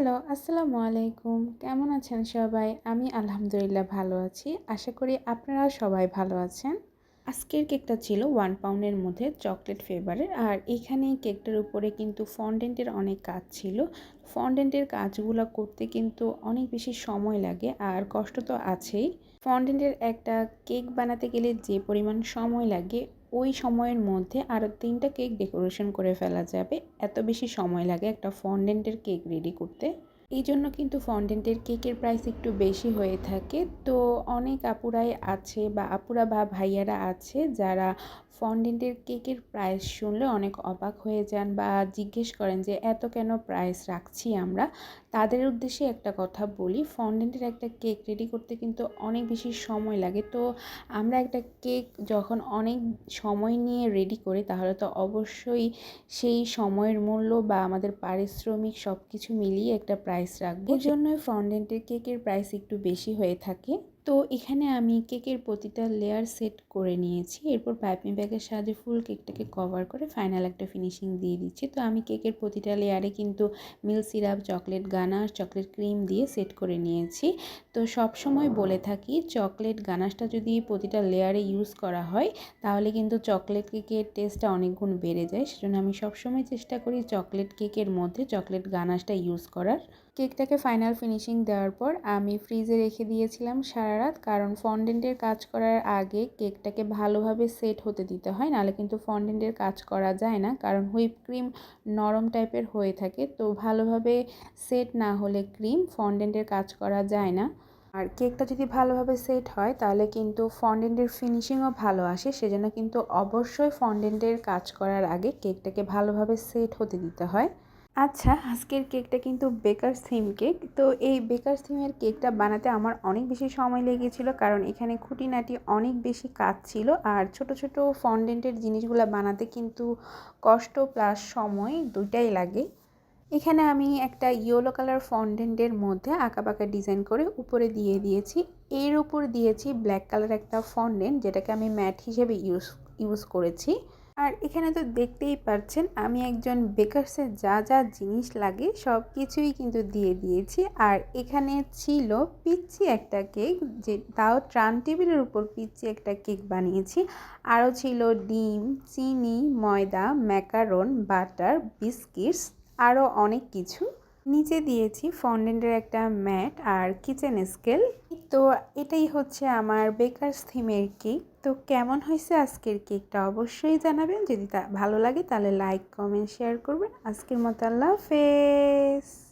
Hello, আসসালামু আলাইকুম। কেমন আছেন সবাই? আমি আলহামদুলিল্লাহ ভালো আছি। আশা করি আপনারাও সবাই ভালো আছেন। আজকের কেকটা ছিল 1 পাউন্ডের মধ্যে চকলেট ফ্লেভারের। আর এখানে কেকটার উপরে কিন্তু ফন্ডেন্টের অনেক কাজ ছিল। ফন্ডেন্টের কাজগুলা করতে কিন্তু অনেক বেশি সময় লাগে আর কষ্ট তো আছেই। ফন্ডেন্টের একটা কেক বানাতে গেলে যে পরিমাণ সময় লাগে ওই সময়ের মধ্যে আরও 3টা কেক ডেকোরেশন করে ফেলা যাবে। এত বেশি সময় লাগে একটা ফন্ডেন্টের কেক রেডি করতে। এই জন্য কিন্তু ফন্ডেন্টের কেকের প্রাইস একটু বেশি হয়ে থাকে। তো অনেক আপুরাই আছে বা আপুরা বা ভাইয়ারা আছে যারা ফন্ডেন্টের কেকের প্রাইস শুনলে অনেক অবাক হয়ে যান বা জিজ্ঞেস করেন যে এত কেন প্রাইস রাখছি আমরা। তাদের উদ্দেশ্যে একটা কথা বলি, ফন্ডেন্টের একটা কেক রেডি করতে কিন্তু অনেক বেশি সময় লাগে। তো আমরা একটা কেক যখন অনেক সময় নিয়ে রেডি করি তাহলে তো অবশ্যই সেই সময়ের মূল্য বা আমাদের পারিশ্রমিক সব কিছু মিলিয়ে একটা প্রাইস রাখবো। এই জন্যই ফন্ডেন্টের কেকের প্রাইস একটু বেশি হয়ে থাকে। তো এখানে আমি কেকের প্রতিটা লেয়ার সেট করে নিয়েছি। এরপর পাইপিং ব্যাগের সাহায্যে ফুল কেকটাকে কভার করে ফাইনাল একটা ফিনিশিং দিয়ে দিচ্ছি। তো আমি কেকের প্রতিটা লেয়ারে কিন্তু milk syrup, chocolate ganache, chocolate cream দিয়ে সেট করে নিয়েছি। তো সব সময় বলে থাকি চকলেট গানাশটা যদি প্রতিটা লেয়ারে ইউজ করা হয় তাহলে কিন্তু চকলেট কেকের টেস্টটা অনেক গুণ বেড়ে যায়। সেজন্য আমি সবসময় চেষ্টা করি চকলেট কেকের মধ্যে চকলেট গানাশটা ইউজ করার। কেকটাকে ফাইনাল ফিনিশিং দেওয়ার পর আমি ফ্রিজে রেখে দিয়েছিলাম সারা রাত, কারণ ফন্ডেন্টের কাজ করার আগে কেকটাকে ভালোভাবে সেট হতে দিতে হয়, নাহলে কিন্তু ফন্ডেন্টের কাজ করা যায় না, কারণ হুইপ ক্রিম নরম টাইপের হয়ে থাকে। তো ভালোভাবে সেট না হলে ক্রিম ফন্ডেন্টের কাজ করা যায় না। আর কেকটা যদি ভালোভাবে সেট হয় তাহলে কিন্তু ফন্ডেন্টের ফিনিশিংও ভালো আসে। সেজন্য কিন্তু অবশ্যই ফন্ডেন্টের কাজ করার আগে কেকটাকে ভালোভাবে সেট হতে দিতে হয়। আচ্ছা, আজকের কেকটা কিন্তু বেকারস থিম কেক। তো এই বেকারস থিমের কেকটা বানাতে আমার অনেক বেশি সময় লেগেছিল, কারণ এখানে খুঁটিনাটি অনেক বেশি কাজ ছিল। আর ছোট ছোট ফন্ডেন্টের জিনিসগুলো বানাতে কিন্তু কষ্ট প্লাস সময় দুইটাই লাগে। এখানে আমি একটা ইয়েলো কালার ফন্ডেন্টের মধ্যে আঁকাবাঁকা ডিজাইন করে উপরে দিয়ে দিয়েছি। এর উপর দিয়েছি ব্ল্যাক কালার একটা ফন্ডেন্ট, যেটাকে আমি ম্যাট হিসেবে ইউজ করেছি। আর এখানে তো দেখতেই পাচ্ছেন আমি একজন বেকার্সের যা যা জিনিস লাগে সব কিছুই কিন্তু দিয়ে দিয়েছি। আর এখানে ছিল পিচ্চি একটা কেক, যে তাও ট্রান টেবিলের উপর পিচ্চি একটা কেক বানিয়েছি। আরও ছিল ডিম, চিনি, ময়দা, ম্যাকারন, বাটার, বিস্কিটস, আরও অনেক কিছু। নিচে দিয়েছি ফন্ডেন্টের একটা ম্যাট আর কিচেন স্কেল। তো এটাই হচ্ছে আমার বেকারস থিমের কেক। তো কেমন হয়েছে আজকের কেকটা অবশ্যই জানাবেন। যদি ভালো লাগে তাহলে লাইক, কমেন্ট, শেয়ার করবেন। আজকের মতো আল্লাহ হাফেজ।